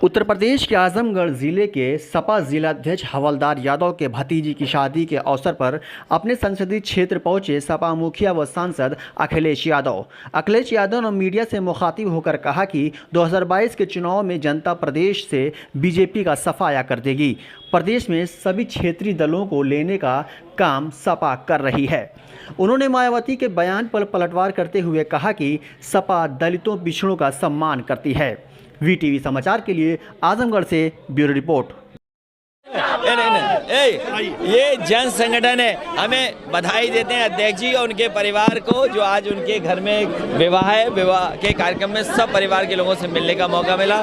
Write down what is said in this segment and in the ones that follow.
उत्तर प्रदेश के आजमगढ़ जिले के सपा जिलाध्यक्ष हवलदार यादव के भतीजी की शादी के अवसर पर अपने संसदीय क्षेत्र पहुंचे सपा मुखिया व सांसद अखिलेश यादव। अखिलेश यादव ने मीडिया से मुखातिब होकर कहा कि 2022 के चुनाव में जनता प्रदेश से बीजेपी का सफाया कर देगी। प्रदेश में सभी क्षेत्रीय दलों को लेने का काम सपा कर रही है। उन्होंने मायावती के बयान पर पलटवार करते हुए कहा कि सपा दलितों पिछड़ों का सम्मान करती है। वीटीवी समाचार के लिए आजमगढ़ से ब्यूरो रिपोर्ट। ये जन संगठन है। हमें बधाई देते हैं अध्यक्ष जी और उनके परिवार को, जो आज उनके घर में विवाह है। विवाह के कार्यक्रम में सब परिवार के लोगों से मिलने का मौका मिला।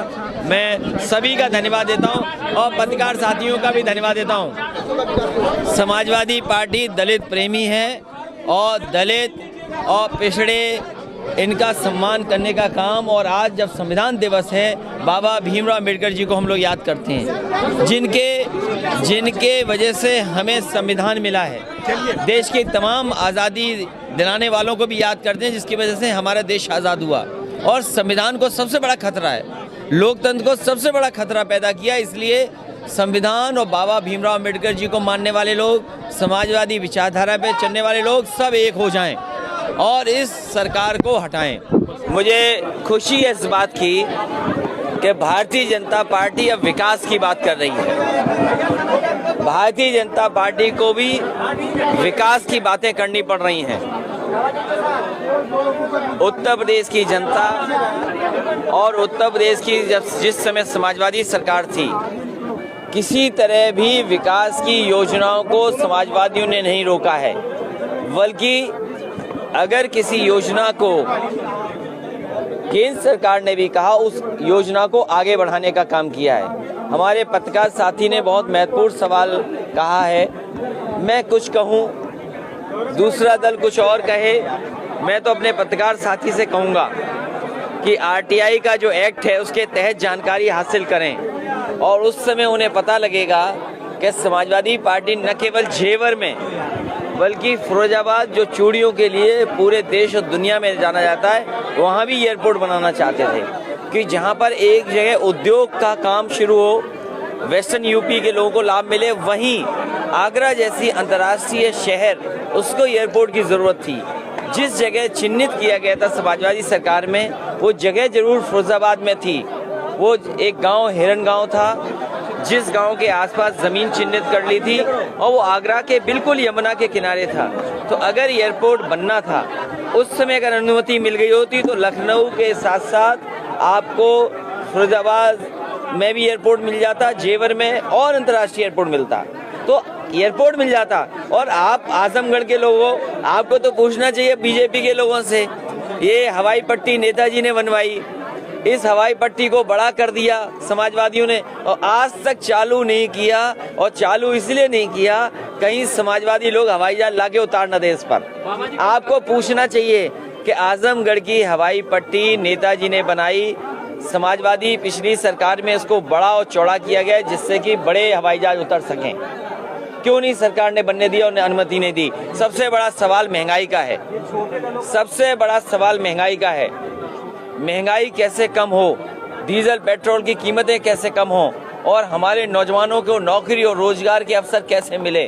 मैं सभी का धन्यवाद देता हूं और पत्रकार साथियों का भी धन्यवाद देता हूं। समाजवादी पार्टी दलित प्रेमी है और दलित और पिछड़े इनका सम्मान करने का काम। और आज जब संविधान दिवस है, बाबा भीमराव अंबेडकर जी को हम लोग याद करते हैं, जिनके वजह से हमें संविधान मिला है। देश की तमाम आज़ादी दिलाने वालों को भी याद करते हैं, जिसकी वजह से हमारा देश आज़ाद हुआ। और संविधान को सबसे बड़ा खतरा है, लोकतंत्र को सबसे बड़ा खतरा पैदा किया। इसलिए संविधान और बाबा भीमराव अंबेडकर जी को मानने वाले लोग, समाजवादी विचारधारा पे चलने वाले लोग सब एक हो जाएं और इस सरकार को हटाएं। मुझे खुशी है इस बात की कि भारतीय जनता पार्टी अब विकास की बात कर रही है। भारतीय जनता पार्टी को भी विकास की बातें करनी पड़ रही हैं। उत्तर प्रदेश की जनता और उत्तर प्रदेश की जिस समय समाजवादी सरकार थी, किसी तरह भी विकास की योजनाओं को समाजवादियों ने नहीं रोका है, बल्कि अगर किसी योजना को केंद्र सरकार ने भी कहा, उस योजना को आगे बढ़ाने का काम किया है। हमारे पत्रकार साथी ने बहुत महत्वपूर्ण सवाल कहा है। मैं कुछ कहूँ, दूसरा दल कुछ और कहे। मैं तो अपने पत्रकार साथी से कहूँगा कि आरटीआई का जो एक्ट है उसके तहत जानकारी हासिल करें और उस समय उन्हें पता लगेगा कि समाजवादी पार्टी न केवल जेवर में बल्कि फिरोजाबाद, जो चूड़ियों के लिए पूरे देश और दुनिया में जाना जाता है, वहाँ भी एयरपोर्ट बनाना चाहते थे कि जहाँ पर एक जगह उद्योग का काम शुरू हो, वेस्टर्न यूपी के लोगों को लाभ मिले, वहीं आगरा जैसी अंतर्राष्ट्रीय शहर, उसको एयरपोर्ट की ज़रूरत थी। जिस जगह चिन्हित किया गया था समाजवादी सरकार में, वो जगह जरूर फिरोजाबाद में थी। वो एक गाँव हिरन गाँव था, जिस गांव के आसपास ज़मीन चिन्हित कर ली थी और वो आगरा के बिल्कुल यमुना के किनारे था। तो अगर एयरपोर्ट बनना था, उस समय अगर अनुमति मिल गई होती तो लखनऊ के साथ साथ आपको फिरोजाबाद में भी एयरपोर्ट मिल जाता, जेवर में और अंतर्राष्ट्रीय एयरपोर्ट मिलता, तो एयरपोर्ट मिल जाता। और आप आजमगढ़ के लोगों, आपको तो पूछना चाहिए बीजेपी के लोगों से, ये हवाई पट्टी नेताजी ने बनवाई, इस हवाई पट्टी को बड़ा कर दिया समाजवादियों ने और आज तक चालू नहीं किया। और चालू इसलिए नहीं किया, कहीं समाजवादी लोग हवाई जहाज लाके उतार न दे इस पर। आपको पूछना चाहिए कि आजमगढ़ की हवाई पट्टी नेताजी ने बनाई, समाजवादी पिछली सरकार में इसको बड़ा और चौड़ा किया गया जिससे कि बड़े हवाई जहाज उतर सकें। क्यों नहीं सरकार ने बनने दिया, उन्हें अनुमति नहीं दी? सबसे बड़ा सवाल महंगाई का है। सबसे बड़ा सवाल महंगाई का है। महंगाई कैसे कम हो, डीजल पेट्रोल की कीमतें कैसे कम हो और हमारे नौजवानों को नौकरी और रोजगार के अवसर कैसे मिले।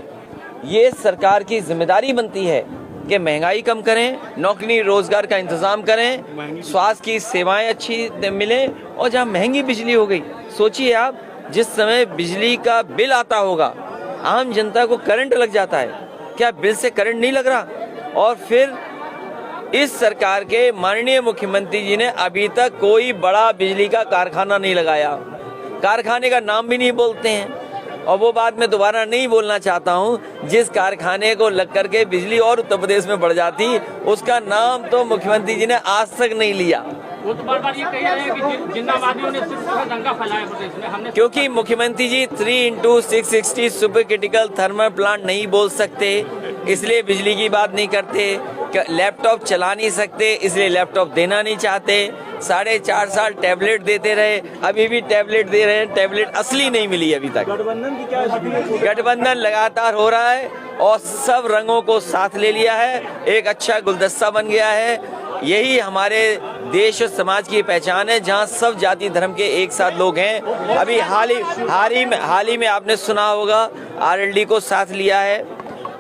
ये सरकार की जिम्मेदारी बनती है कि महंगाई कम करें, नौकरी रोजगार का इंतजाम करें, स्वास्थ्य की सेवाएं अच्छी मिलें। और जहाँ महंगी बिजली हो गई, सोचिए आप, जिस समय बिजली का बिल आता होगा, आम जनता को करंट लग जाता है, क्या बिल से करंट नहीं लग रहा? और फिर इस सरकार के माननीय मुख्यमंत्री जी ने अभी तक कोई बड़ा बिजली का कारखाना नहीं लगाया, कारखाने का नाम भी नहीं बोलते हैं। और वो बात मैं दोबारा नहीं बोलना चाहता हूँ, जिस कारखाने को लग करके बिजली और उत्तर प्रदेश में बढ़ जाती, उसका नाम तो मुख्यमंत्री जी ने आज तक नहीं लिया। वो तो बार-बार ये कह रहे हैं कि जिन्नावादियों ने सिर्फ दंगा फैलाया प्रदेश में। हमने क्योंकि मुख्यमंत्री जी 3x660 super critical thermal plant नहीं बोल सकते, इसलिए बिजली की बात नहीं करते। लैपटॉप चला नहीं सकते, इसलिए लैपटॉप देना नहीं चाहते। 4.5 साल टैबलेट देते रहे, अभी भी टैबलेट दे रहे हैं, टैबलेट असली नहीं मिली अभी तक। गठबंधन की क्या स्थिति? गठबंधन लगातार हो रहा है और सब रंगों को साथ ले लिया है, एक अच्छा गुलदस्ता बन गया है। यही हमारे देश और समाज की पहचान है, जहां सब जाति धर्म के एक साथ लोग हैं। अभी हाल ही में आपने सुना होगा आरएलडी को साथ लिया है,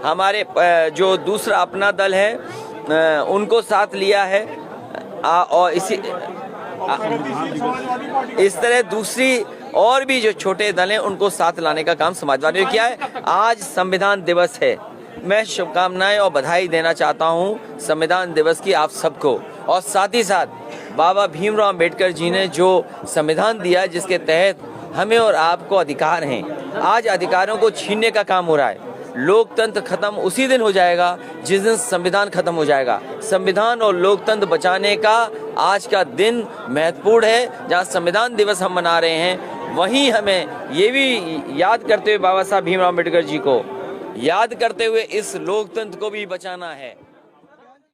हमारे जो दूसरा अपना दल है उनको साथ लिया है, और इस तरह दूसरी और भी जो छोटे दल हैं उनको साथ लाने का काम समाजवादी ने किया है। आज संविधान दिवस है, मैं शुभकामनाएं और बधाई देना चाहता हूं संविधान दिवस की आप सबको, और साथ ही साथ बाबा भीमराव अंबेडकर जी ने जो संविधान दिया जिसके तहत हमें और आपको अधिकार हैं, आज अधिकारों को छीनने का काम हो रहा है। लोकतंत्र खत्म उसी दिन हो जाएगा जिस दिन संविधान खत्म हो जाएगा। संविधान और लोकतंत्र बचाने का आज का दिन महत्वपूर्ण है। जहां संविधान दिवस हम मना रहे हैं, वहीं हमें ये भी याद करते हुए बाबा साहब भीमराव अम्बेडकर जी को याद करते हुए इस लोकतंत्र को भी बचाना है।